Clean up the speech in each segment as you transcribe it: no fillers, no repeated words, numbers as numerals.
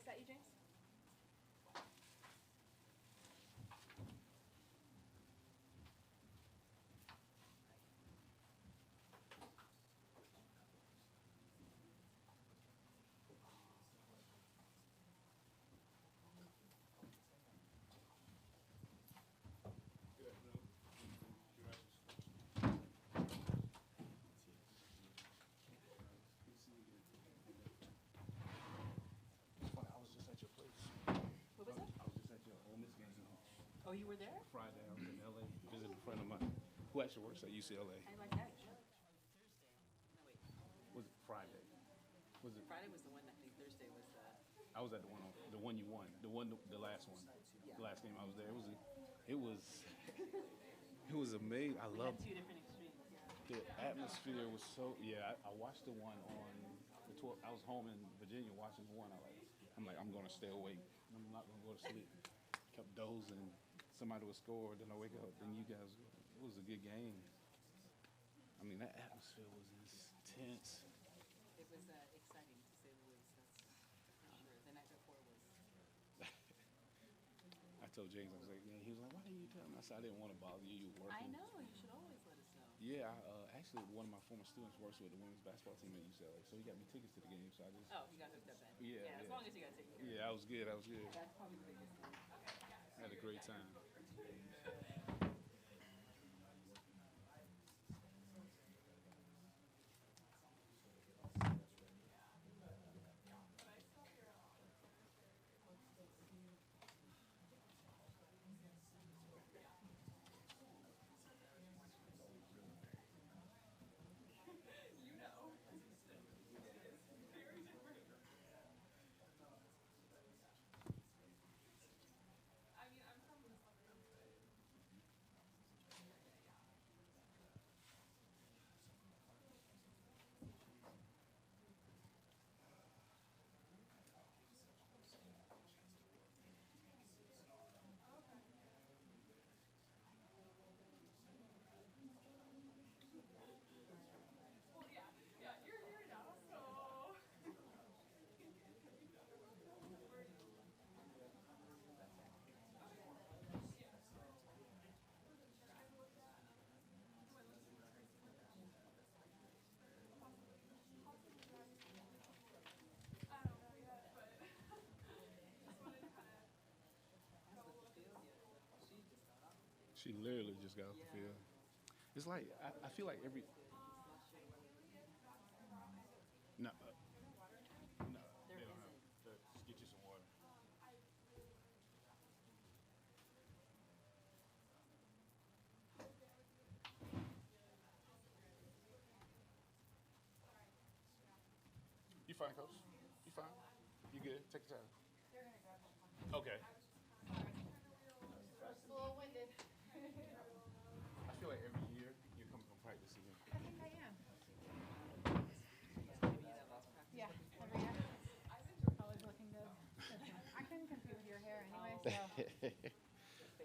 that you, James? Oh, you were there? Friday, I was in LA visiting a friend of mine who actually works at UCLA. I like that. Thursday. No, wait. Was it Friday? Was it? Friday was the one. I think Thursday was the. I was at the one you won, the last one, Yeah. the last game I was there. It was it was amazing. I We loved had two different extremes. Yeah. the atmosphere. Was so I watched the one on the 12. I was home in Virginia watching the one. I'm like I'm gonna stay awake. I'm not gonna go to sleep. Kept dozing. Somebody would score, then I wake up. Then you guys, it was a good game. I mean, that atmosphere was intense. It was exciting to say the least. That's for sure. The night before was. I told James, I was like, yeah. He was like, why didn't you tell me? I said, I didn't want to bother you. You were working. I know. You should always let us know. Yeah, actually, one of my former students works with the women's basketball team at UCLA, so he got me tickets to the game. So I just. Oh, you got hooked up then. Yeah. As long as you got taken care of. Yeah, I was good. I was good. That's probably the biggest thing. I had a great time. She literally just got off the field. It's like I feel like every. No, no, they don't have. Just get you some water. You fine, coach? You fine? You good? Take your time. Okay. A little winded. I feel like every year you're coming from practice again. I think I am. Yeah, every year. Always looking good. I couldn't compete with your hair anyway, so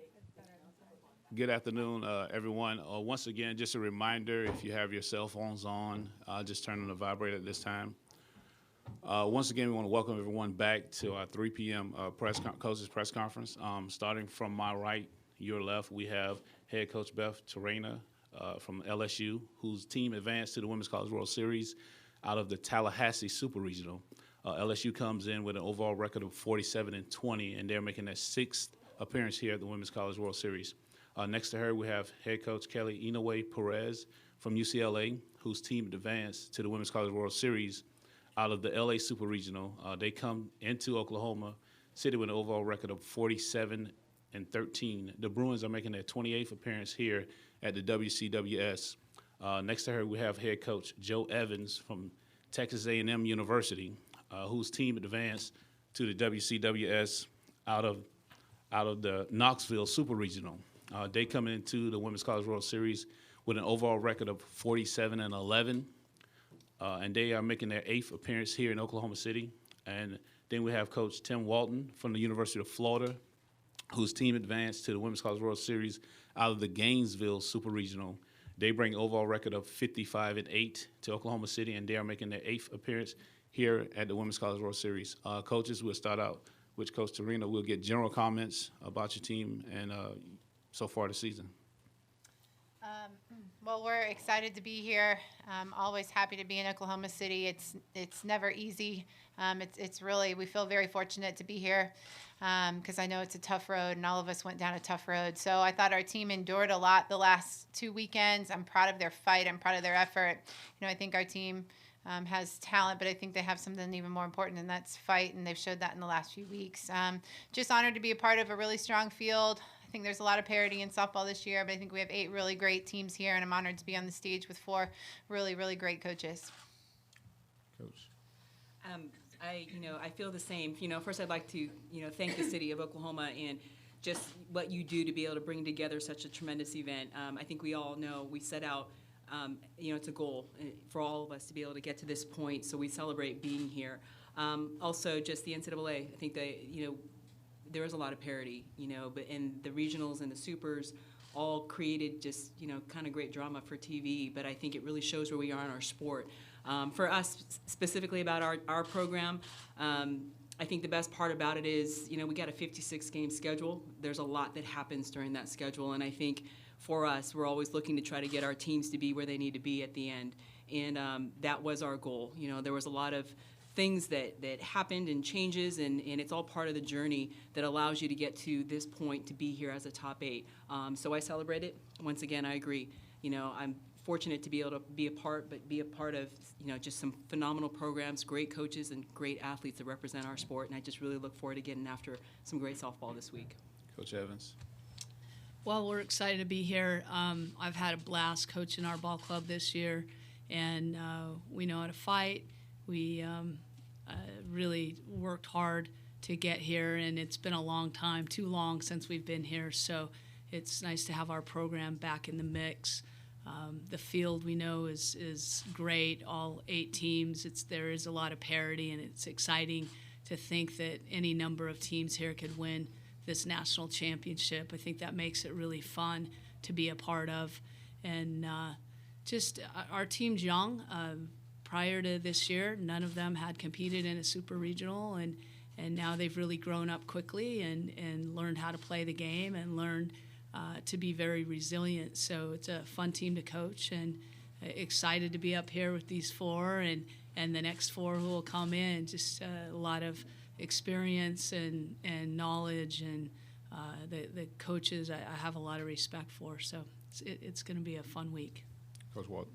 it's better than that. Good afternoon, everyone. Once again, just a reminder, if you have your cell phones on, just turn on the vibrator at this time. Once again, we want to welcome everyone back to our 3 p.m. Coaches press conference. Starting from my right, your left, we have head coach Beth Terena from LSU, whose team advanced to the Women's College World Series out of the Tallahassee Super Regional. LSU comes in with an overall record of 47-20, and they're making their 6th appearance here at the Women's College World Series. Next to her, we have head coach Kelly Inoue Perez from UCLA, whose team advanced to the Women's College World Series out of the LA Super Regional. They come into Oklahoma City with an overall record of 47-13. The Bruins are making their 28th appearance here at the WCWS. Next to her, we have head coach Joe Evans from Texas A&M University, whose team advanced to the WCWS out of the Knoxville Super Regional. They come into the Women's College World Series with an overall record of 47-11. And they are making their 8th appearance here in Oklahoma City. And then we have Coach Tim Walton from the University of Florida, whose team advanced to the Women's College World Series out of the Gainesville Super Regional. They bring overall record of 55-8 to Oklahoma City, and they are making their 8th appearance here at the Women's College World Series. Coaches, we'll start out with Coach Tarina. We'll get general comments about your team and so far this season. Well, we're excited to be here. Always happy to be in Oklahoma City. It's never easy. It's really, we feel very fortunate to be here because I know it's a tough road, and all of us went down a tough road. So I thought our team endured a lot the last 2 weekends. I'm proud of their fight. I'm proud of their effort. I think our team has talent, but I think they have something even more important, and that's fight, and they've showed that in the last few weeks. Just honored to be a part of a really strong field. I think there's a lot of parity in softball this year, but I think we have 8 really great teams here, and I'm honored to be on the stage with 4 really, really great coaches. Coach. I feel the same. First I'd like to, thank the city of Oklahoma and just what you do to be able to bring together such a tremendous event. I think we all know we set out, it's a goal for all of us to be able to get to this point, so we celebrate being here. Also, just the NCAA, I think that, there is a lot of parity, but in the regionals and the supers all created just, kind of great drama for TV, but I think it really shows where we are in our sport. For us, specifically about our program, I think the best part about it is, we got a 56-game schedule. There's a lot that happens during that schedule, and I think for us, we're always looking to try to get our teams to be where they need to be at the end, and that was our goal. There was a lot of things that happened and changes, and it's all part of the journey that allows you to get to this point to be here as a top 8. So I celebrate it. Once again, I agree. I'm fortunate to be able to be a part of, just some phenomenal programs, great coaches, and great athletes that represent our sport, and I just really look forward to getting after some great softball this week. Coach Evans. Well, we're excited to be here. I've had a blast coaching our ball club this year, and we know how to fight. We really worked hard to get here, and it's been a long time, too long since we've been here, so it's nice to have our program back in the mix. The field we know is great, all 8 teams. There is a lot of parity, and it's exciting to think that any number of teams here could win this national championship. I think that makes it really fun to be a part of. And just our team's young. Prior to this year, none of them had competed in a super regional, and now they've really grown up quickly and learned how to play the game and learned to be very resilient. So it's a fun team to coach, and excited to be up here with these 4 and the next 4 who will come in. Just a lot of experience and knowledge, and the coaches I have a lot of respect for. So it's going to be a fun week. Coach Walt.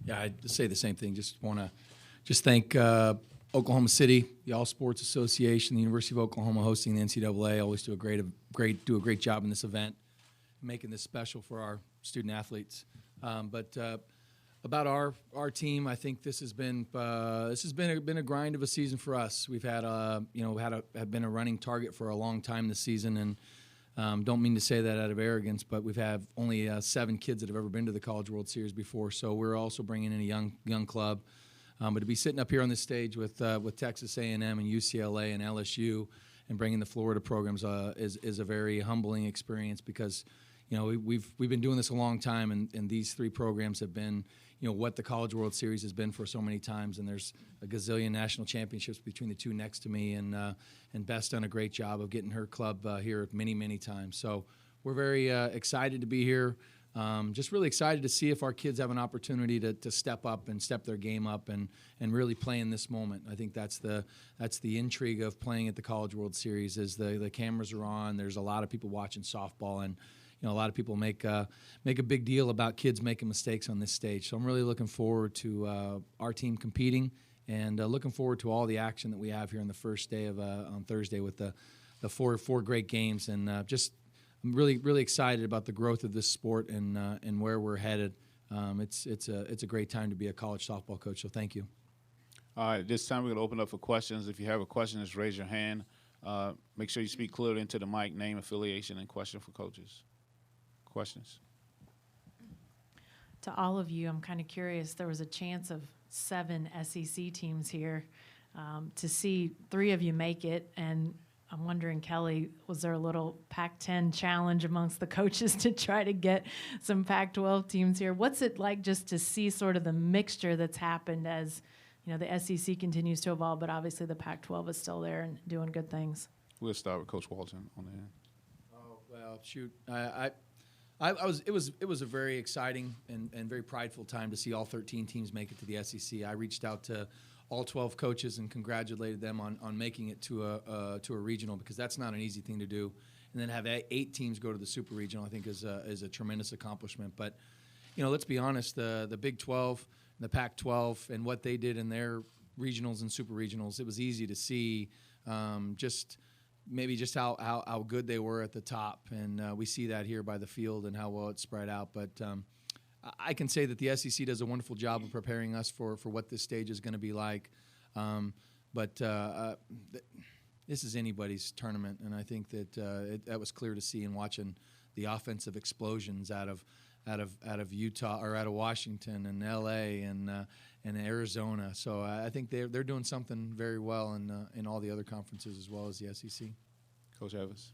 Yeah, I'd say the same thing. Just want to thank Oklahoma City, the All Sports Association, the University of Oklahoma hosting the NCAA. Always do a great job in this event, making this special for our student athletes. But about our team, I think this has been a grind of a season for us. We've had have been a running target for a long time this season, and don't mean to say that out of arrogance, but we've had only 7 kids that have ever been to the College World Series before. So we're also bringing in a young club. But to be sitting up here on this stage with Texas A&M and UCLA and LSU and bringing the Florida programs is a very humbling experience, because we've been doing this a long time, and these 3 programs have been what the College World Series has been for so many times, and there's a gazillion national championships between the 2 next to me, and Beth's done a great job of getting her club here many times. So we're very excited to be here. Just really excited to see if our kids have an opportunity to step up and step their game up and really play in this moment. I think that's the intrigue of playing at the College World Series, is the cameras are on. There's a lot of people watching softball, and a lot of people make a big deal about kids making mistakes on this stage. So I'm really looking forward to our team competing, and looking forward to all the action that we have here on the first day of on Thursday with the four great games, and just I'm really excited about the growth of this sport and where we're headed. It's a great time to be a college softball coach. So thank you. All right, this time we're going to open up for questions. If you have a question, just raise your hand. Make sure you speak clearly into the mic, name, affiliation, and question for coaches. Questions? To all of you, I'm kind of curious. There was a chance of 7 SEC teams here. To see 3 of you make it, and I'm wondering, Kelly, was there a little Pac-10 challenge amongst the coaches to try to get some Pac-12 teams here? What's it like just to see sort of the mixture that's happened as the SEC continues to evolve, but obviously the Pac-12 is still there and doing good things. We'll start with Coach Walton on the end. Oh, well, shoot. It was a very exciting and very prideful time to see all 13 teams make it to the SEC. I reached out to all 12 coaches and congratulated them on making it to a regional, because that's not an easy thing to do. And then have 8 teams go to the super regional, I think is a tremendous accomplishment. But let's be honest, the Big 12 and the Pac-12 and what they did in their regionals and super regionals, it was easy to see just how good they were at the top, and we see that here by the field and how well it's spread out. But I can say that the SEC does a wonderful job of preparing us for what this stage is going to be like. But this is anybody's tournament, and I think that that was clear to see in watching the offensive explosions out of Utah or out of Washington and LA and Arizona. So I think they're doing something very well in all the other conferences as well as the SEC. Coach Evans.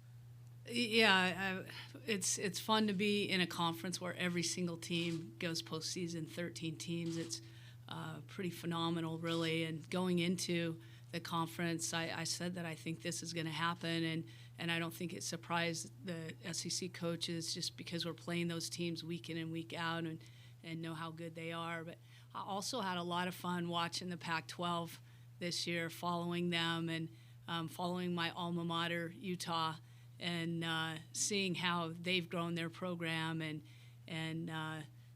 Yeah, it's fun to be in a conference where every single team goes postseason, 13 teams. It's pretty phenomenal, really. And going into the conference, I said that I think this is going to happen, and I don't think it surprised the SEC coaches just because we're playing those teams week in and week out and know how good they are. But I also had a lot of fun watching the Pac-12 this year, following them and following my alma mater, Utah, and seeing how they've grown their program and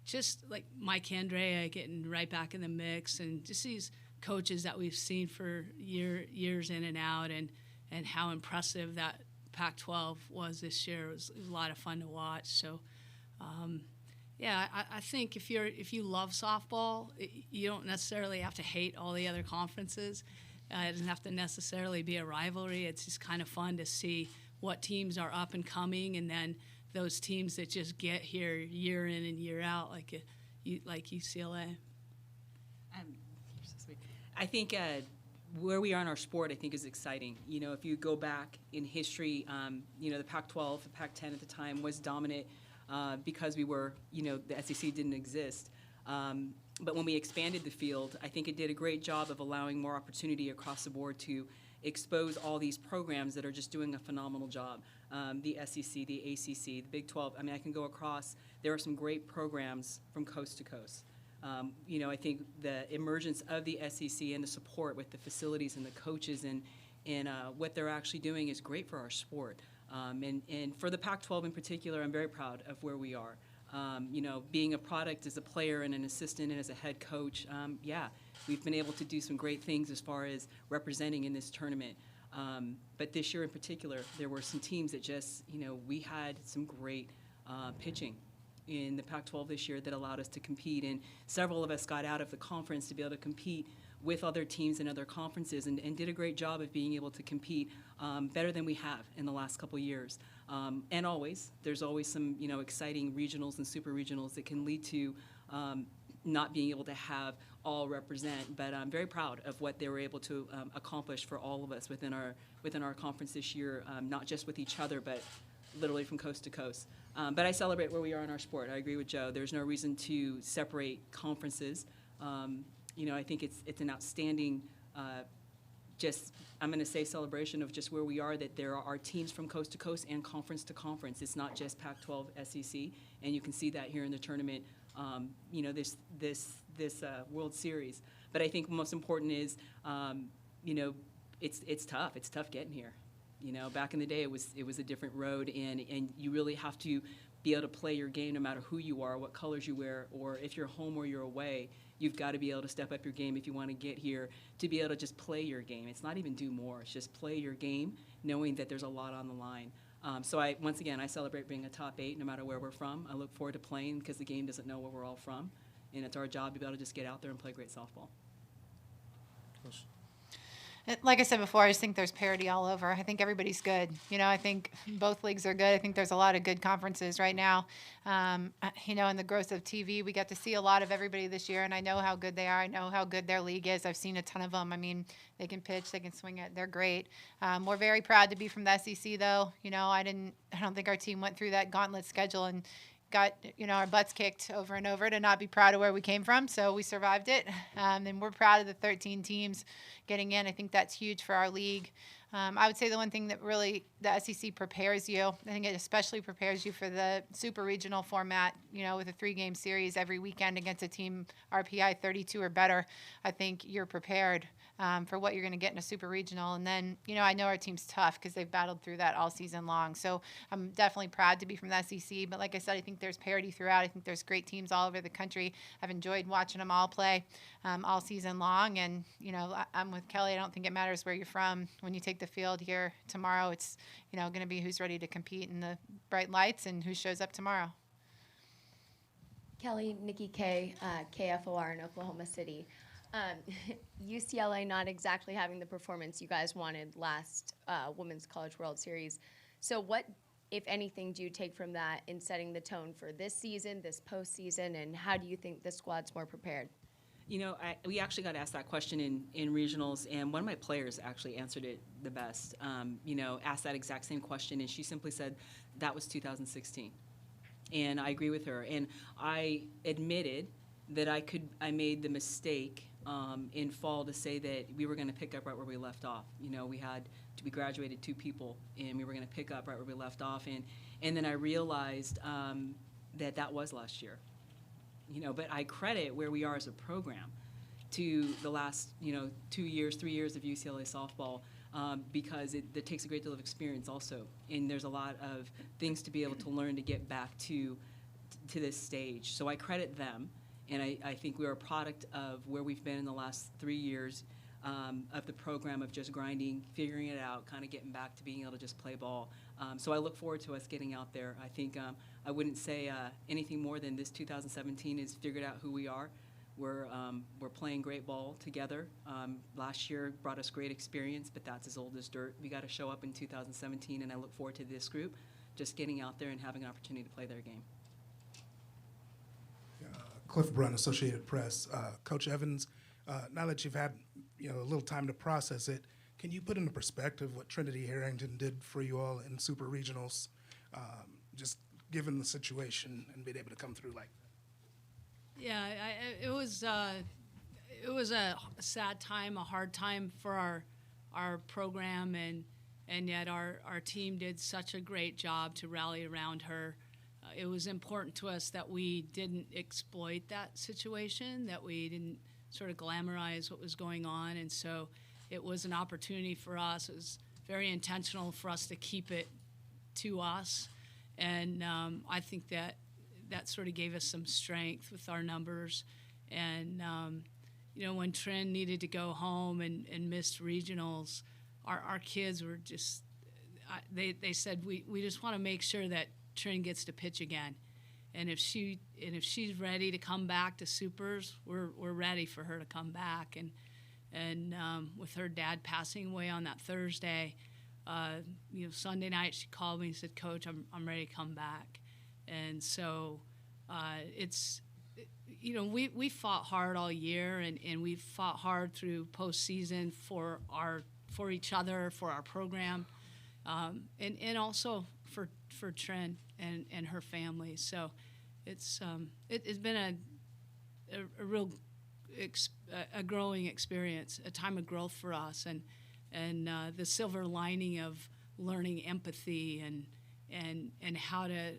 just like Mike Andrea getting right back in the mix, and just these coaches that we've seen for years in and out, and how impressive that Pac-12 was this year. It was a lot of fun to watch. So, I think if you love softball, you don't necessarily have to hate all the other conferences. It doesn't have to necessarily be a rivalry. It's just kind of fun to see what teams are up and coming, and then those teams that just get here year in and year out, like UCLA. I think where we are in our sport, I think, is exciting. If you go back in history, the Pac-12, the Pac-10 at the time was dominant because we were, the SEC didn't exist. But when we expanded the field, I think it did a great job of allowing more opportunity across the board to expose all these programs that are just doing a phenomenal job. The SEC, the ACC, the Big 12. I can go across. There are some great programs from coast to coast. I think the emergence of the SEC and the support with the facilities and the coaches and what they're actually doing is great for our sport. And for the Pac-12 in particular, I'm very proud of where we are. Being a product as a player and an assistant and as a head coach, we've been able to do some great things as far as representing in this tournament. But this year in particular, there were some teams that just, we had some great pitching in the Pac-12 this year that allowed us to compete, and several of us got out of the conference to be able to compete with other teams in other conferences and did a great job of being able to compete better than we have in the last couple years. And there's always some exciting regionals and super regionals that can lead to not being able to have all represent. But I'm very proud of what they were able to accomplish for all of us within our conference this year, not just with each other, but literally from coast to coast. But I celebrate where we are in our sport. I agree with Joe. There's no reason to separate conferences. I think it's an outstanding, I'm going to say celebration of just where we are, that there are teams from coast to coast and conference to conference. It's not just Pac-12, SEC, and you can see that here in the tournament, this World Series. But I think most important is, it's tough. It's tough getting here. Back in the day, it was a different road, and you really have to be able to play your game no matter who you are, what colors you wear, or if you're home or you're away. You've got to be able to step up your game if you want to get here, to be able to just play your game. It's not even do more. It's just play your game, knowing that there's a lot on the line. So I celebrate being a top 8 no matter where we're from. I look forward to playing because the game doesn't know where we're all from, and it's our job to be able to just get out there and play great softball. Like I said before, I just think there's parity all over. I think everybody's good. I think both leagues are good. I think there's a lot of good conferences right now. In the growth of TV, we got to see a lot of everybody this year, and I know how good they are. I know how good their league is. I've seen a ton of them. They can pitch, they can swing it. They're great. We're very proud to be from the SEC, though. I don't think our team went through that gauntlet schedule and got, our butts kicked over and over to not be proud of where we came from. So we survived it. And we're proud of the 13 teams getting in. I think that's huge for our league. I would say the one thing that really the SEC prepares you, I think it especially prepares you for the super regional format, with a 3-game series every weekend against a team RPI 32 or better. I think you're prepared for what you're going to get in a super regional. And then, I know our team's tough because they've battled through that all season long. So I'm definitely proud to be from the SEC. But like I said, I think there's parity throughout. I think there's great teams all over the country. I've enjoyed watching them all play all season long. And, I'm with Kelly. I don't think it matters where you're from. When you take the field here tomorrow, it's, going to be who's ready to compete in the bright lights and who shows up tomorrow. Kelly, Nikki K, KFOR in Oklahoma City. UCLA not exactly having the performance you guys wanted last Women's College World Series. So what, if anything, do you take from that in setting the tone for this season, this postseason, and how do you think the squad's more prepared? We actually got asked that question in regionals, and one of my players actually answered it the best. Asked that exact same question, and she simply said that was 2016. And I agree with her. And I admitted that I made the mistake in fall to say that we were going to pick up right where we left off. We graduated 2 people, and we were going to pick up right where we left off. And then I realized that was last year. But I credit where we are as a program to the last, 2 years, 3 years of UCLA softball because it takes a great deal of experience also. And there's a lot of things to be able to learn to get back to this stage. So I credit them. And I think we're a product of where we've been in the last 3 years of the program of just grinding, figuring it out, kind of getting back to being able to just play ball. So I look forward to us getting out there. I think I wouldn't say anything more than this 2017 is figured out who we are. We're playing great ball together. Last year brought us great experience, but that's as old as dirt. We got to show up in 2017, and I look forward to this group just getting out there and having an opportunity to play their game. Cliff Brunt, Associated Press. Coach Evans, now that you've had a little time to process it, can you put into perspective what Trinity Harrington did for you all in super regionals, just given the situation and being able to come through like that? Yeah, it was a sad time, a hard time for our program, and yet our team did such a great job to rally around her. It was important to us that we didn't exploit that situation, that we didn't sort of glamorize what was going on, and so it was an opportunity for us. It was very intentional for us to keep it to us, and I think that sort of gave us some strength with our numbers. And when Trin needed to go home and missed regionals, our kids were just they said we just want to make sure that Trin gets to pitch again, and if she's ready to come back to supers, we're ready for her to come back. And with her dad passing away on that Thursday, Sunday night she called me and said, "Coach, I'm ready to come back." And so we fought hard all year, and we fought hard through postseason for each other, for our program, and also for Trin and her family. So it's been a real a growing experience, a time of growth for us, and the silver lining of learning empathy and how to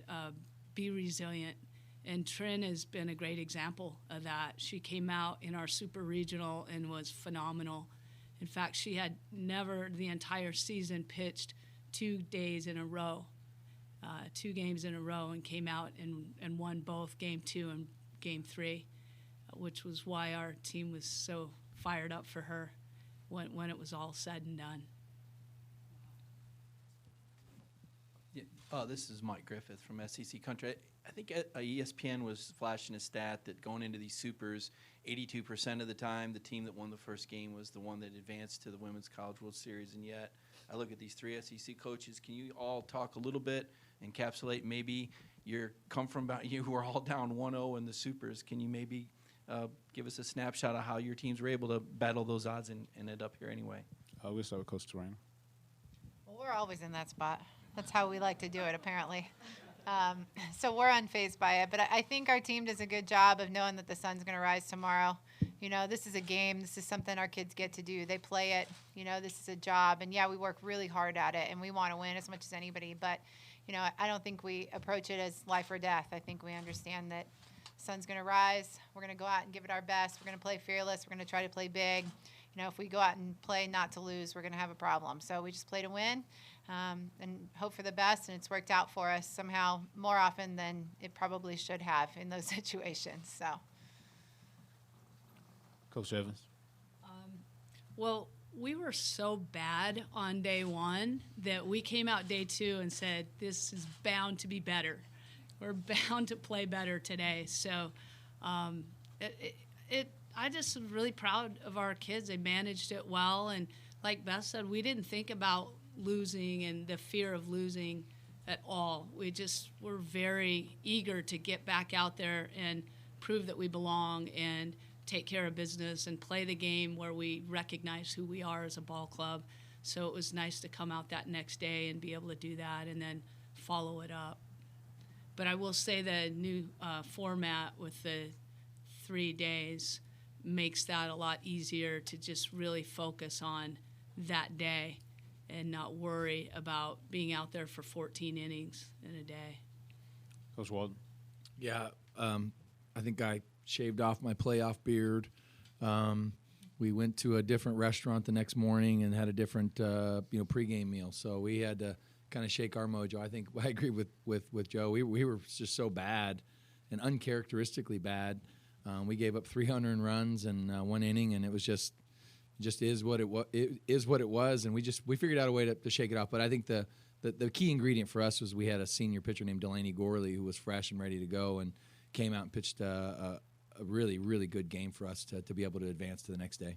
be resilient. And Trin has been a great example of that. She came out in our super regional and was phenomenal. In fact, she had never the entire season pitched 2 days in a row, 2 games in a row, and came out and won both Game 2 and Game 3, which was why our team was so fired up for her when it was all said and done. Yeah. This is Mike Griffith from SEC Country. I think ESPN was flashing a stat that going into these supers, 82% of the time, the team that won the first game was the one that advanced to the Women's College World Series. And yet, I look at these 3 SEC coaches. Can you all talk a little bit, encapsulate maybe you were all down 1-0 in the supers. Can you maybe give us a snapshot of how your teams were able to battle those odds and end up here anyway? We'll start with Coach Terrano. Well, we're always in that spot. That's how we like to do it, apparently. So we're unfazed by it, but I think our team does a good job of knowing that the sun's going to rise tomorrow. You know, this is a game. This is something our kids get to do. They play it. You know, this is a job. And, yeah, we work really hard at it, and we want to win as much as anybody. But, you know, I don't think we approach it as life or death. I think we understand that the sun's going to rise. We're going to go out and give it our best. We're going to play fearless. We're going to try to play big. You know, if we go out and play not to lose, we're going to have a problem. So we just play to win. And hope for the best, and it's worked out for us somehow more often than it probably should have in those situations. So, Coach Evans. Well, we were so bad on day one that we came out day two and said, this is bound to be better. We're bound to play better today. So I'm just really proud of our kids. They managed it well. And like Beth said, we didn't think about losing and the fear of losing at all. We just were very eager to get back out there and prove that we belong and take care of business and play the game where we recognize who we are as a ball club. So it was nice to come out that next day and be able to do that and then follow it up. But I will say the new format with the 3 days makes that a lot easier to just really focus on that day and not worry about being out there for 14 innings in a day. Coach Walden. Yeah, I think I shaved off my playoff beard. We went to a different restaurant the next morning and had a different, pregame meal. So we had to kind of shake our mojo. I think I agree with Joe. We were just so bad and uncharacteristically bad. We gave up 300 runs in 1 inning, and it was just is what it was, and we figured out a way to shake it off. But I think the key ingredient for us was we had a senior pitcher named Delaney Gorley who was fresh and ready to go and came out and pitched a really, really good game for us to be able to advance to the next day.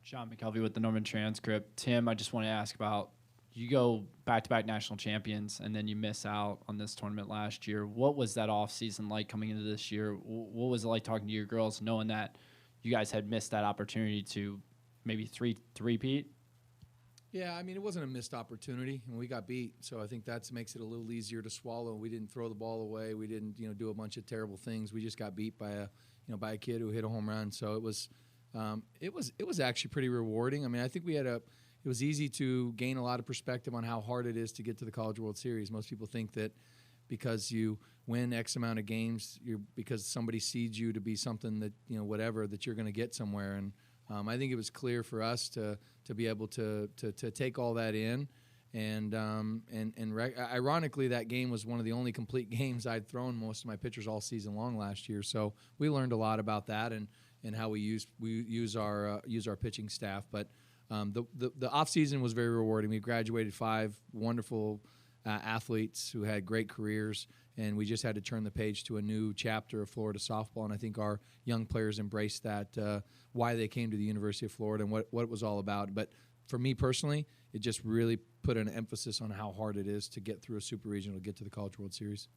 Shaun Mckelvey with the Norman Transcript. Tim, I just want to ask about, you go back-to-back national champions, and then you miss out on this tournament last year. What was that off-season like coming into this year? What was it like talking to your girls, knowing that you guys had missed that opportunity to maybe three-peat? Yeah, I mean, it wasn't a missed opportunity, and we got beat. So I think that makes it a little easier to swallow. We didn't throw the ball away. We didn't, do a bunch of terrible things. We just got beat by a kid who hit a home run. So it was actually pretty rewarding. I mean, I think it was easy to gain a lot of perspective on how hard it is to get to the College World Series. Most people think that because you win X amount of games, because somebody seeds you to be something that, whatever, that you're going to get somewhere. And I think it was clear for us to be able to take all that in. And ironically, that game was one of the only complete games I'd thrown most of my pitchers all season long last year. So we learned a lot about that and how we use our pitching staff. But the off season was very rewarding. We graduated 5 wonderful athletes who had great careers, and we just had to turn the page to a new chapter of Florida softball. And I think our young players embraced that, why they came to the University of Florida and what it was all about. But for me personally, it just really put an emphasis on how hard it is to get through a super regional to get to the College World Series.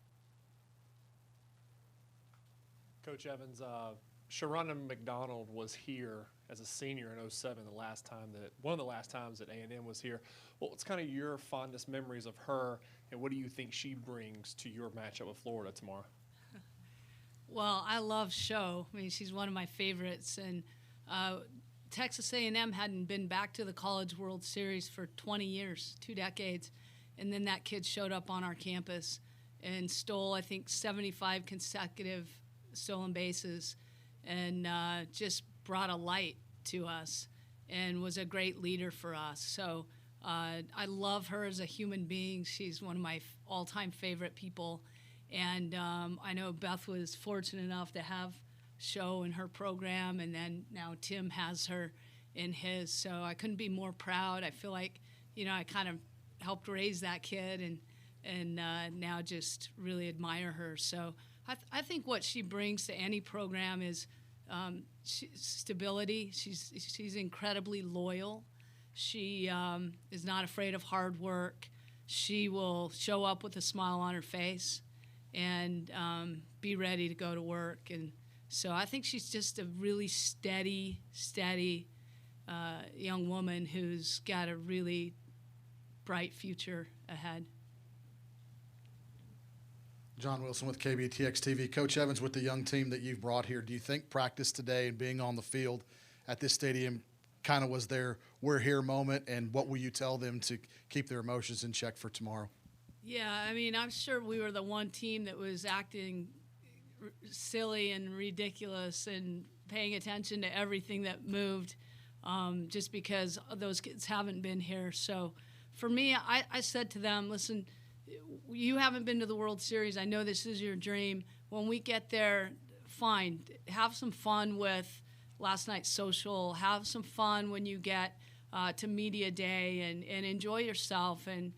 Coach Evans, Sharon McDonald was here as a senior in 07, one of the last times that A&M was here. What's kind of your fondest memories of her, and what do you think she brings to your matchup with Florida tomorrow? Well, I love Sho. I mean, she's one of my favorites, and Texas A&M hadn't been back to the College World Series for 20 years, 2 decades, and then that kid showed up on our campus and stole, I think, 75 consecutive stolen bases, and just brought a light to us and was a great leader for us. So I love her as a human being. She's one of my all-time favorite people. And I know Beth was fortunate enough to have Sho in her program, and then now Tim has her in his. So I couldn't be more proud. I feel like, I kind of helped raise that kid and now just really admire her. So I think what she brings to any program is stability. She's incredibly loyal. She is not afraid of hard work. She will show up with a smile on her face and be ready to go to work. And so I think she's just a really steady young woman who's got a really bright future ahead. John Wilson with KBTX TV. Coach Evans, with the young team that you've brought here, do you think practice today and being on the field at this stadium kind of was their "we're here" moment, and what will you tell them to keep their emotions in check for tomorrow? Yeah, I mean, I'm sure we were the one team that was acting silly and ridiculous and paying attention to everything that moved, just because those kids haven't been here. So for me, I said to them, listen, you haven't been to the World Series. I know this is your dream. When we get there, fine. Have some fun with last night's social. Have some fun when you get to media day and enjoy yourself. And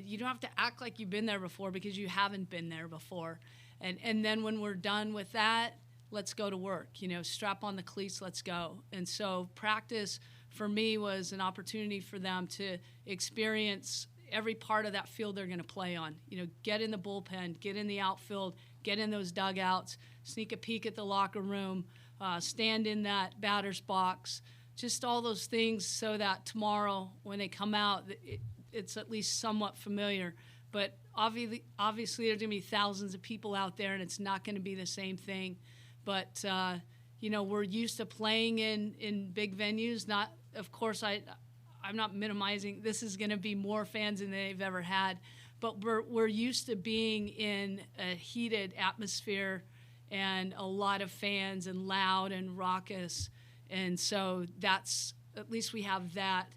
you don't have to act like you've been there before because you haven't been there before. And then when we're done with that, let's go to work. You know, strap on the cleats, let's go. And so practice for me was an opportunity for them to experience every part of that field they're going to play on. You know, get in the bullpen, get in the outfield, get in those dugouts, sneak a peek at the locker room, stand in that batter's box, just all those things so that tomorrow when they come out, it's at least somewhat familiar. But obviously there's going to be thousands of people out there, and it's not going to be the same thing. But, you know, we're used to playing in big venues. Of course, I'm not minimizing. This is going to be more fans than they've ever had. But we're used to being in a heated atmosphere and a lot of fans and loud and raucous. And so that's, at least we have that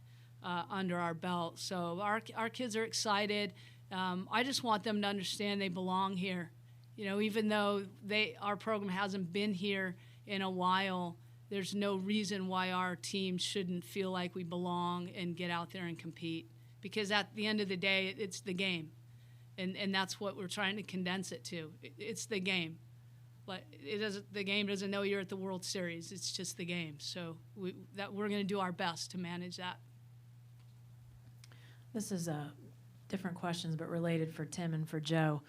under our belt. So our kids are excited. I just want them to understand they belong here. You know, even though our program hasn't been here in a while, there's no reason why our team shouldn't feel like we belong and get out there and compete. Because at the end of the day, it's the game. And that's what we're trying to condense it to. It's the game. But the game doesn't know you're at the World Series. It's just the game. So we're going to do our best to manage that. This is different questions, but related for Tim and for Joe.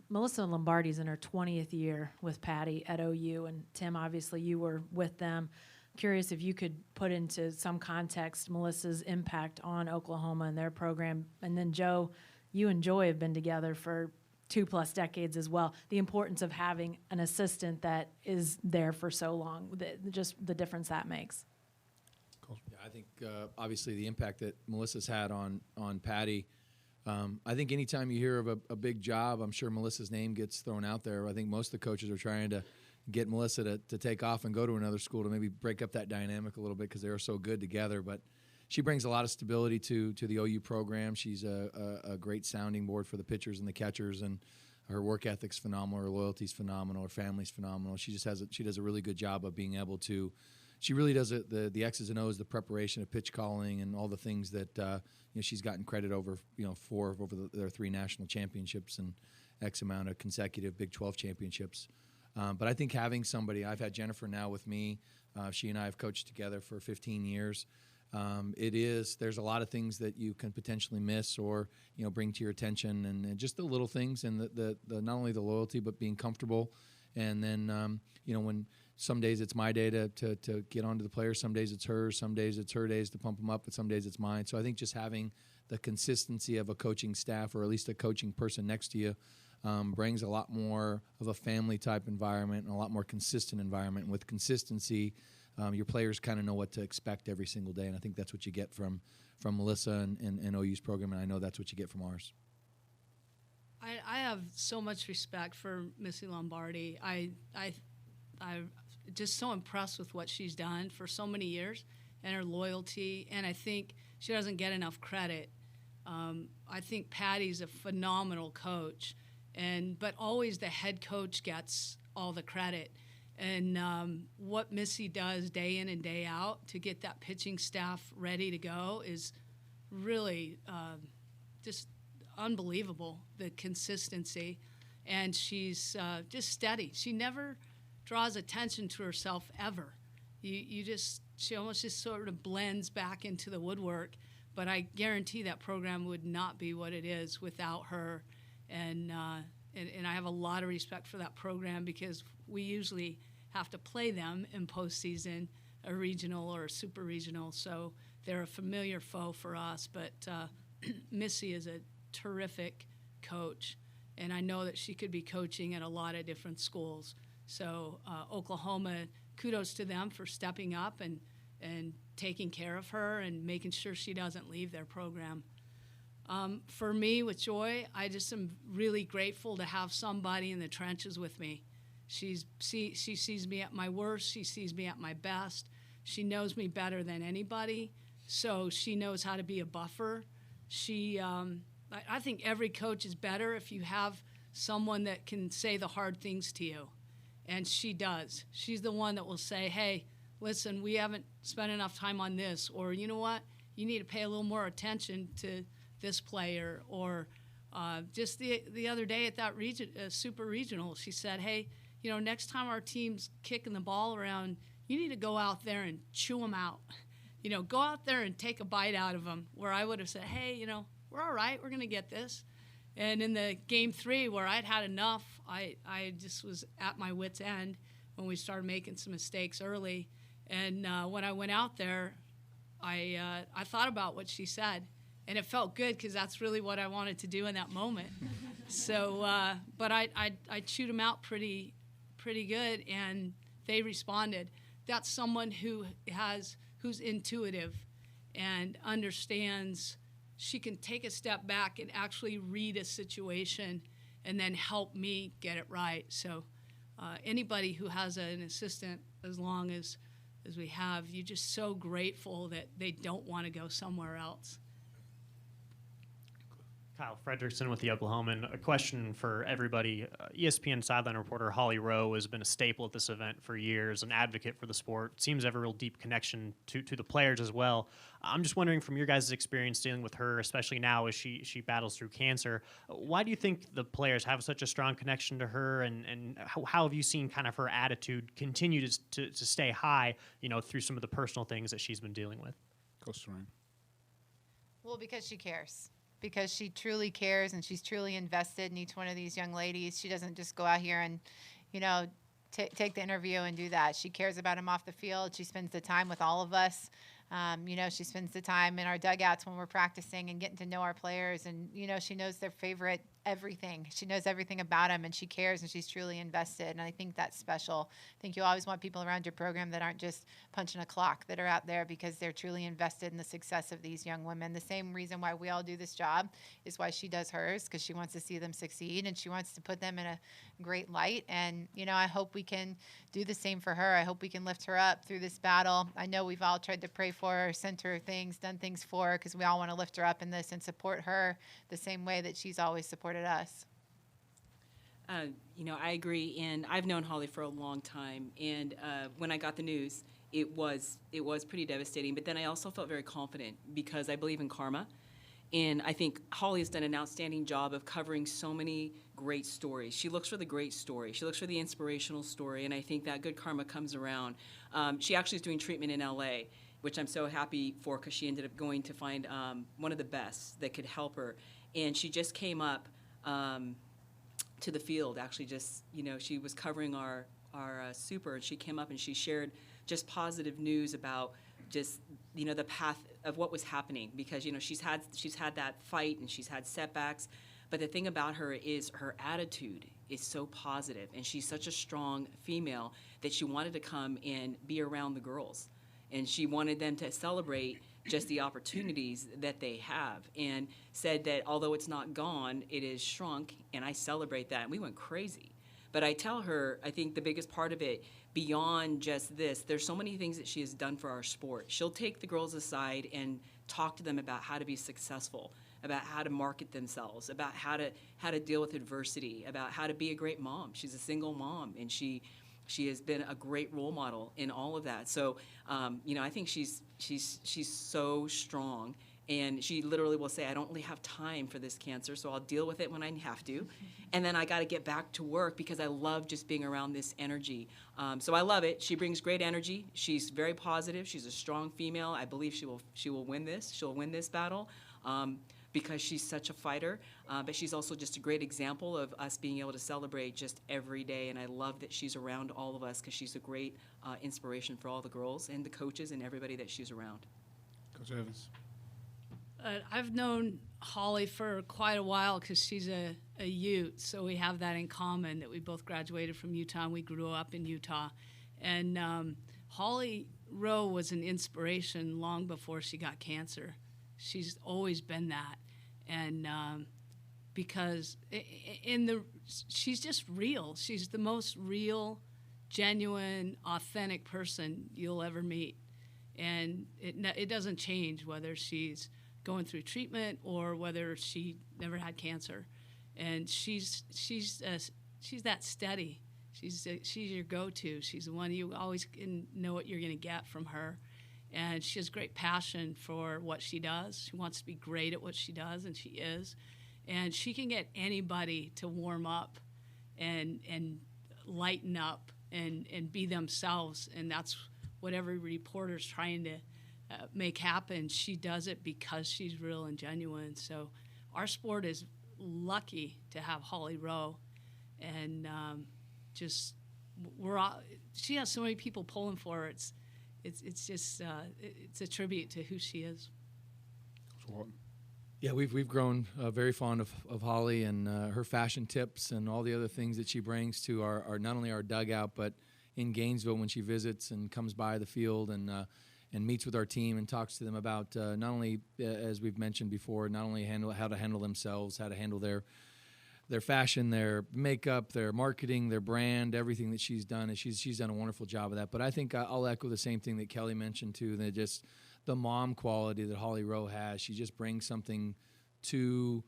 Melissa Lombardi's in her 20th year with Patty at OU, and Tim, obviously you were with them. Curious if you could put into some context Melissa's impact on Oklahoma and their program. And then Joe, you and Joy have been together for 2+ decades as well. The importance of having an assistant that is there for so long, just the difference that makes. Cool. Yeah, I think obviously the impact that Melissa's had on Patty. I think anytime you hear of a big job, I'm sure Melissa's name gets thrown out there. I think most of the coaches are trying to get Melissa to take off and go to another school to maybe break up that dynamic a little bit because they are so good together. But she brings a lot of stability to the OU program. She's a great sounding board for the pitchers and the catchers, and her work ethic's phenomenal. Her loyalty's phenomenal. Her family's phenomenal. She does a really good job of being able to. She really does the X's and O's, the preparation of pitch calling, and all the things that she's gotten credit over. For their 3 national championships and X amount of consecutive Big 12 championships. But I think having somebody, I've had Jennifer now with me. She and I have coached together for 15 years. There's a lot of things that you can potentially miss or bring to your attention, and just the little things, and the not only the loyalty but being comfortable, and then when. Some days it's my day to get onto the players. Some days it's hers. Some days it's her days to pump them up. But some days it's mine. So I think just having the consistency of a coaching staff, or at least a coaching person next to you, brings a lot more of a family-type environment and a lot more consistent environment. And with consistency, your players kind of know what to expect every single day. And I think that's what you get from Melissa and OU's program, and I know that's what you get from ours. I have so much respect for Missy Lombardi. I'm just so impressed with what she's done for so many years and her loyalty, and I think she doesn't get enough credit. I think Patty's a phenomenal coach, but always the head coach gets all the credit. And what Missy does day in and day out to get that pitching staff ready to go is really just unbelievable, the consistency. And she's just steady. She never draws attention to herself ever. She almost just sort of blends back into the woodwork, but I guarantee that program would not be what it is without her. And I have a lot of respect for that program because we usually have to play them in postseason, a regional or a super regional, so they're a familiar foe for us. But Missy is a terrific coach, and I know that she could be coaching at a lot of different schools. So Oklahoma, kudos to them for stepping up and taking care of her and making sure she doesn't leave their program. For me, with Joy, I just am really grateful to have somebody in the trenches with me. She sees me at my worst. She sees me at my best. She knows me better than anybody, so she knows how to be a buffer. I think every coach is better if you have someone that can say the hard things to you, and she does. She's the one that will say, hey, listen, we haven't spent enough time on this, or you know what, you need to pay a little more attention to this player. Or just the other day at that super regional, she said, hey, next time our team's kicking the ball around, you need to go out there and chew them out. Go out there and take a bite out of them, where I would have said, hey, we're all right, we're going to get this. And in the game 3, where I'd had enough, I just was at my wit's end when we started making some mistakes early. And when I went out there, I thought about what she said, and it felt good because that's really what I wanted to do in that moment. So, but I chewed them out pretty good, and they responded. That's someone who's intuitive and understands. She can take a step back and actually read a situation and then help me get it right. So anybody who has an assistant as long as we have, you're just so grateful that they don't want to go somewhere else. Kyle Fredrickson with the Oklahoman. A question for everybody. ESPN sideline reporter Holly Rowe has been a staple at this event for years, an advocate for the sport. Seems to have a real deep connection to the players as well. I'm just wondering, from your guys' experience dealing with her, especially now as she battles through cancer, why do you think the players have such a strong connection to her, and how have you seen kind of her attitude continue to stay high, through some of the personal things that she's been dealing with? Coach Serene. Well, because she cares. Because she truly cares, and she's truly invested in each one of these young ladies. She doesn't just go out here and, take the interview and do that. She cares about them off the field. She spends the time with all of us. She spends the time in our dugouts when we're practicing and getting to know our players. And, she knows their favorite everything. She knows everything about them, and she cares, and she's truly invested. And I think that's special. I think you always want people around your program that aren't just punching a clock, that are out there because they're truly invested in the success of these young women. The same reason why we all do this job is why she does hers, because she wants to see them succeed, and she wants to put them in a great light. And, I hope we can do the same for her. I hope we can lift her up through this battle. I know we've all tried to pray for her, sent her things, done things for her, because we all want to lift her up in this and support her the same way that she's always supported us. I agree, and I've known Holly for a long time, and when I got the news, it was pretty devastating, but then I also felt very confident because I believe in karma, and I think Holly has done an outstanding job of covering so many great stories. She looks for the great story. She looks for the inspirational story, and I think that good karma comes around. She actually is doing treatment in LA, which I'm so happy for, because she ended up going to find one of the best that could help her, and she just came up to the field. Actually, just she was covering our super, and she came up and she shared just positive news about just the path of what was happening, because she's had that fight and she's had setbacks, but the thing about her is her attitude is so positive, and she's such a strong female that she wanted to come and be around the girls, and she wanted them to celebrate just the opportunities that they have, and said that although it's not gone, it is shrunk, and I celebrate that. And we went crazy. But I tell her, I think the biggest part of it, beyond just this, there's so many things that she has done for our sport. She'll take the girls aside and talk to them about how to be successful, about how to market themselves, about how to deal with adversity, about how to be a great mom. She's a single mom, and she has been a great role model in all of that. So, I think she's so strong, and she literally will say, I don't really have time for this cancer, so I'll deal with it when I have to. And then I got to get back to work because I love just being around this energy. So I love it. She brings great energy. She's very positive. She's a strong female. I believe she will win this. She'll win this battle. Because she's such a fighter, but she's also just a great example of us being able to celebrate just every day, and I love that she's around all of us, because she's a great inspiration for all the girls and the coaches and everybody that she's around. Coach Evans. I've known Holly for quite a while because she's a Ute, so we have that in common, that we both graduated from Utah and we grew up in Utah. And Holly Rowe was an inspiration long before she got cancer. She's always been that. And because she's just real. She's the most real, genuine, authentic person you'll ever meet. And it doesn't change whether she's going through treatment or whether she never had cancer. And she's that steady. She's your go-to. She's the one you always can know what you're going to get from her. And she has great passion for what she does. She wants to be great at what she does, and she is. And she can get anybody to warm up and lighten up and be themselves. And that's what every reporter's trying to make happen. She does it because she's real and genuine. So our sport is lucky to have Holly Rowe. And she has so many people pulling for her. It's just it's a tribute to who she is. Yeah, we've grown very fond of Holly and her fashion tips and all the other things that she brings to our not only our dugout, but in Gainesville when she visits and comes by the field and meets with our team and talks to them about not only, as we've mentioned before, not only how to handle themselves, how to handle their fashion, their makeup, their marketing, their brand, everything that she's done. And she's done a wonderful job of that. But I think I'll echo the same thing that Kelly mentioned too, that just the mom quality that Holly Rowe has. She just brings something to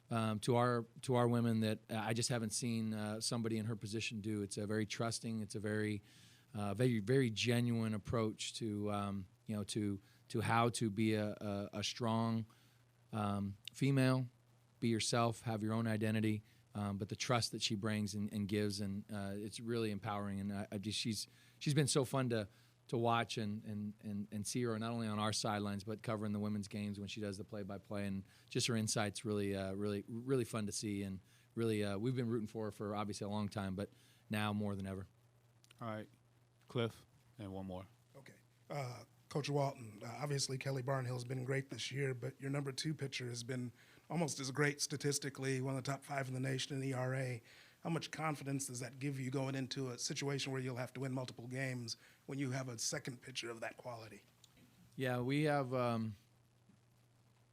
our women that I just haven't seen somebody in her position do. It's a very trusting, it's a very very genuine approach to how to be a strong female, be yourself, have your own identity, but the trust that she brings and gives, and it's really empowering. And she's been so fun to watch and see her not only on our sidelines but covering the women's games when she does the play-by-play, and just her insights really fun to see, and really we've been rooting for her for obviously a long time, but now more than ever. All right, Cliff, and one more. Okay. Coach Walton, obviously Kelly Barnhill's been great this year, but your number 2 pitcher has been almost as great statistically, one of the top 5 in the nation in ERA. How much confidence does that give you going into a situation where you'll have to win multiple games when you have a second pitcher of that quality? Yeah, we have a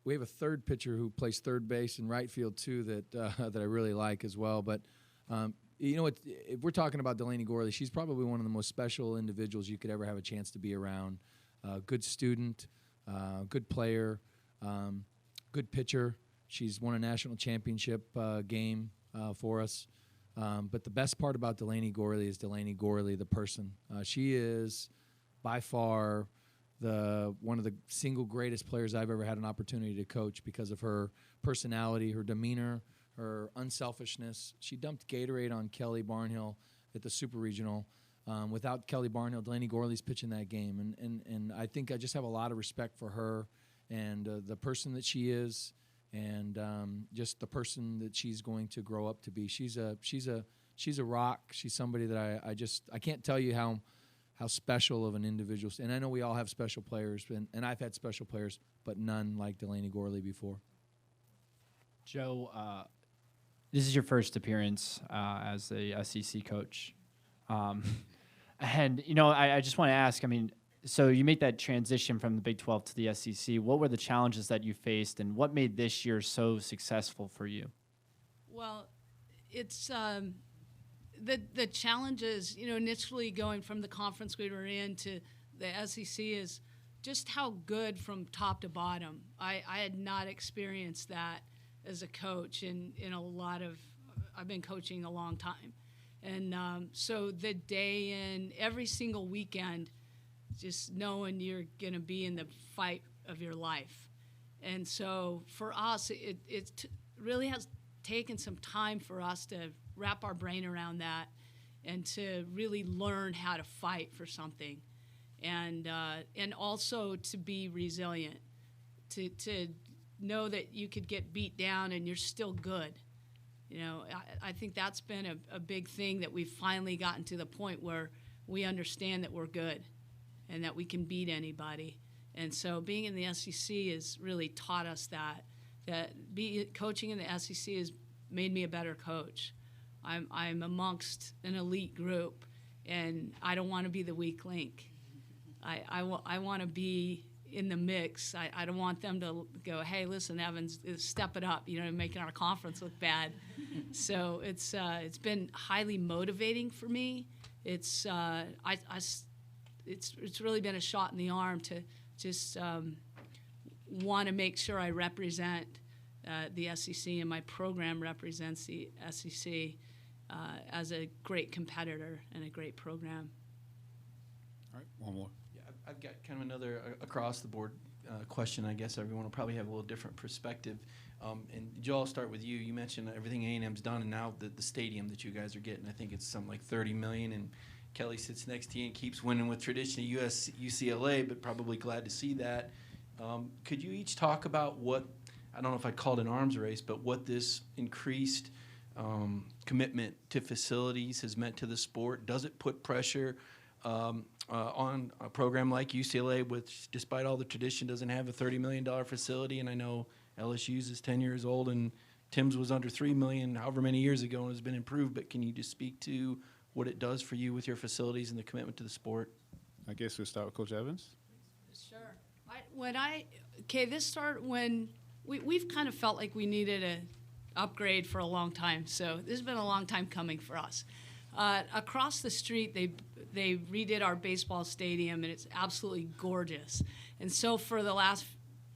third pitcher who plays third base and right field too that I really like as well. But if we're talking about Delaney Gorley, she's probably one of the most special individuals you could ever have a chance to be around. Good student, good player, good pitcher. She's won a national championship game for us. But the best part about Delaney Gorley is Delaney Gorley, the person. She is by far one of the single greatest players I've ever had an opportunity to coach because of her personality, her demeanor, her unselfishness. She dumped Gatorade on Kelly Barnhill at the Super Regional. Without Kelly Barnhill, Delaney Gorley's pitching that game. And I think I just have a lot of respect for her and the person that she is, and just the person that she's going to grow up to be. She's a rock. She's somebody that I can't tell you how special of an individual. And I know we all have special players, and I've had special players, but none like Delaney Gorley before. Joe, this is your first appearance as a SEC coach. And, I just want to ask, so you make that transition from the Big 12 to the SEC. What were the challenges that you faced, and what made this year so successful for you? Well, it's the challenges, initially going from the conference we were in to the SEC is just how good from top to bottom. I had not experienced that as a coach in a lot of, I've been coaching a long time. And so the day in, every single weekend, just knowing you're going to be in the fight of your life. And so for us, it really has taken some time for us to wrap our brain around that and to really learn how to fight for something. And also to be resilient, to know that you could get beat down and you're still good. I think that's been a big thing, that we've finally gotten to the point where we understand that we're good and that we can beat anybody. And so being in the SEC has really taught us that coaching in the SEC has made me a better coach. I'm amongst an elite group, and I don't want to be the weak link. I want to be in the mix. I don't want them to go, hey, listen, Evans, step it up, making our conference look bad. So it's been highly motivating for me. It's really been a shot in the arm to just want to make sure I represent the SEC, and my program represents the SEC as a great competitor and a great program. All right, one more. Yeah, I've got kind of another across the board question. I guess everyone will probably have a little different perspective. And Joel, I'll start with you. You mentioned everything A&M's done, and now the stadium that you guys are getting. I think it's something like $30 million. And Kelly sits next to you and keeps winning with traditional UCLA, but probably glad to see that. Could you each talk about what, I don't know if I'd call it an arms race, but what this increased commitment to facilities has meant to the sport? Does it put pressure on a program like UCLA, which, despite all the tradition, doesn't have a $30 million facility? And I know LSU's is 10 years old, and Tim's was under $3 million however many years ago and has been improved. But can you just speak to what it does for you with your facilities and the commitment to the sport? I guess we'll start with Coach Evans. Sure. This started when we've kind of felt like we needed an upgrade for a long time. So this has been a long time coming for us. Across the street, they redid our baseball stadium, and it's absolutely gorgeous. And so for the last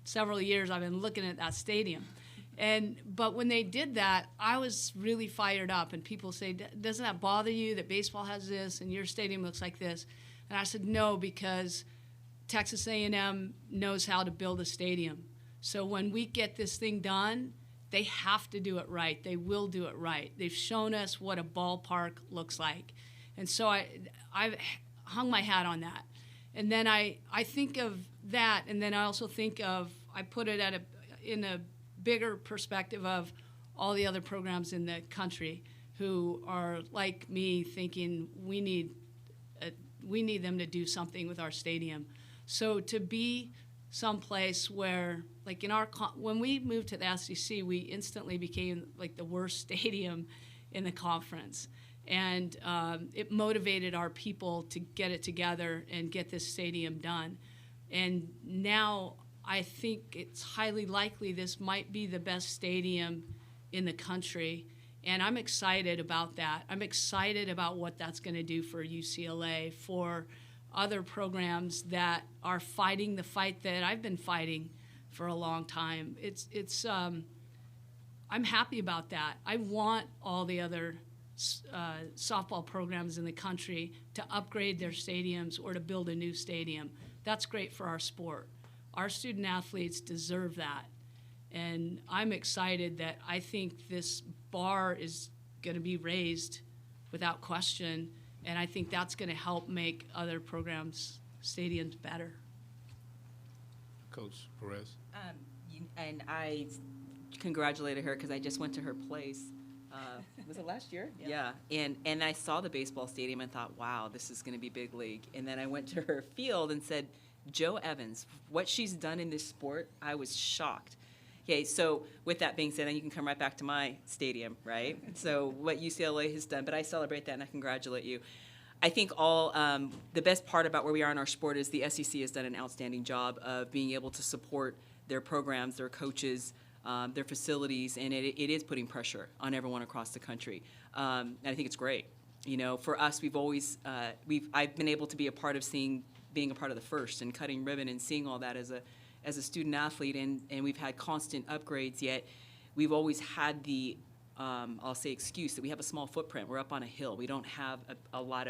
several years, I've been looking at that stadium. But when they did that, I was really fired up. And people say, doesn't that bother you that baseball has this and your stadium looks like this? And I said, no, because Texas A&M knows how to build a stadium. So when we get this thing done, they have to do it right. They will do it right. They've shown us what a ballpark looks like. And so I've hung my hat on that. And then I think of that, and then I also think of, I put it in a bigger perspective of all the other programs in the country who are like me, thinking we need them to do something with our stadium. So to be someplace where, like when we moved to the SEC, we instantly became like the worst stadium in the conference. And it motivated our people to get it together and get this stadium done. And now I think it's highly likely this might be the best stadium in the country. And I'm excited about that. I'm excited about what that's going to do for UCLA, for other programs that are fighting the fight that I've been fighting for a long time. I'm happy about that. I want all the other softball programs in the country to upgrade their stadiums or to build a new stadium. That's great for our sport. Our student athletes deserve that. And I'm excited that I think this bar is going to be raised without question. And I think that's going to help make other programs' stadiums better. Coach Perez. And I congratulated her because I just went to her place. Was it last year? Yeah. And I saw the baseball stadium and thought, wow, this is going to be big league. And then I went to her field and said, Jo Evans, what she's done in this sport, I was shocked. Okay, so with that being said, then you can come right back to my stadium, right? So what UCLA has done, but I celebrate that and I congratulate you. I think the best part about where we are in our sport is the SEC has done an outstanding job of being able to support their programs, their coaches, their facilities, and it is putting pressure on everyone across the country. And I think it's great. For us, I've been able to be a part of being a part of the first and cutting ribbon and seeing all that as a student athlete, and we've had constant upgrades, yet we've always had the, I'll say, excuse that we have a small footprint. We're up on a hill. We don't have a lot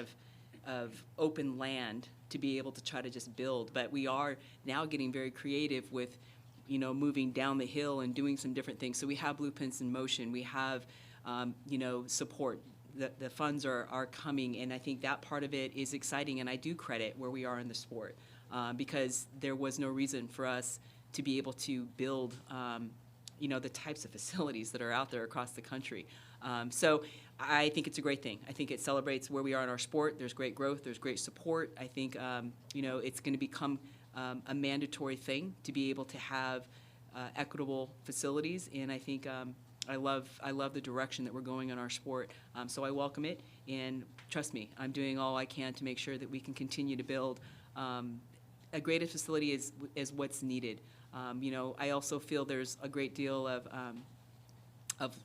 of open land to be able to try to just build, but we are now getting very creative with, moving down the hill and doing some different things. So we have blueprints in motion. We have, support. The funds are coming, and I think that part of it is exciting, and I do credit where we are in the sport. Because there was no reason for us to be able to build, the types of facilities that are out there across the country. So I think it's a great thing. I think it celebrates where we are in our sport. There's great growth. There's great support. I think, it's going to become a mandatory thing to be able to have equitable facilities, and I think I love the direction that we're going in our sport. So I welcome it, and trust me, I'm doing all I can to make sure that we can continue to build a greater facility is what's needed. You know, I also feel there's a great deal of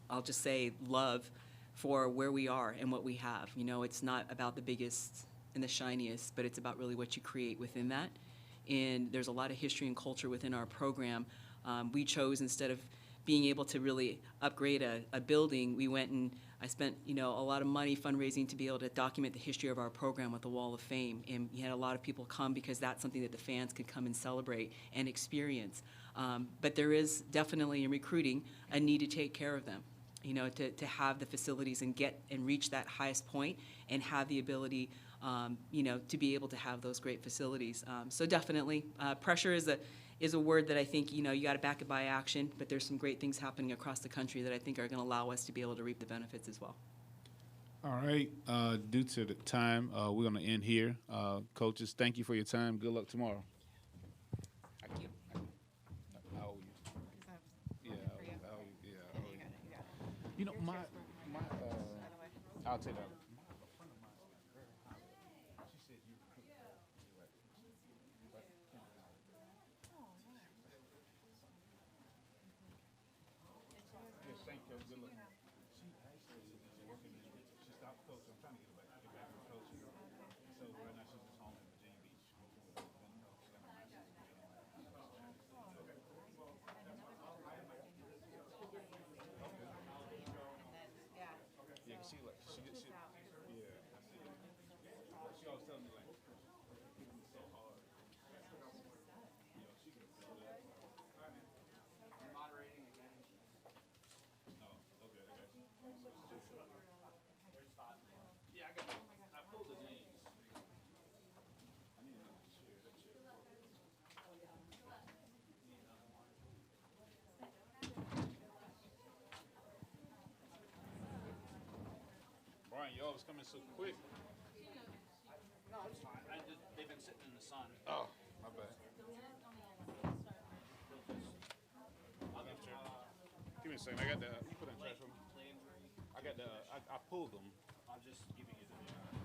I'll just say love for where we are and what we have. You know, it's not about the biggest and the shiniest, but it's about really what you create within that. And there's a lot of history and culture within our program. We chose, instead of being able to really upgrade a building, we went and I spent, you know, a lot of money fundraising to be able to document the history of our program with the Wall of Fame. And we had a lot of people come because that's something that the fans could come and celebrate and experience. But there is definitely in recruiting a need to take care of them, you know, to have the facilities and get and reach that highest point and have the ability, you know, to be able to have those great facilities. So definitely, pressure is a word that I think, you know, you got to back it by action, but there's some great things happening across the country that I think are going to allow us to be able to reap the benefits as well. All right. Due to the time, we're going to end here. Coaches, thank you for your time. Good luck tomorrow. Thank you. I owe you. Yeah, I owe you. Yeah, I owe you. You know, I'll take that. Brian, y'all was coming so quick. No, it's fine. They've been sitting in the sun. Oh, my bad. Give me a second. I got the. You put in trash for me. I got the. I pulled them. I'm just giving you the.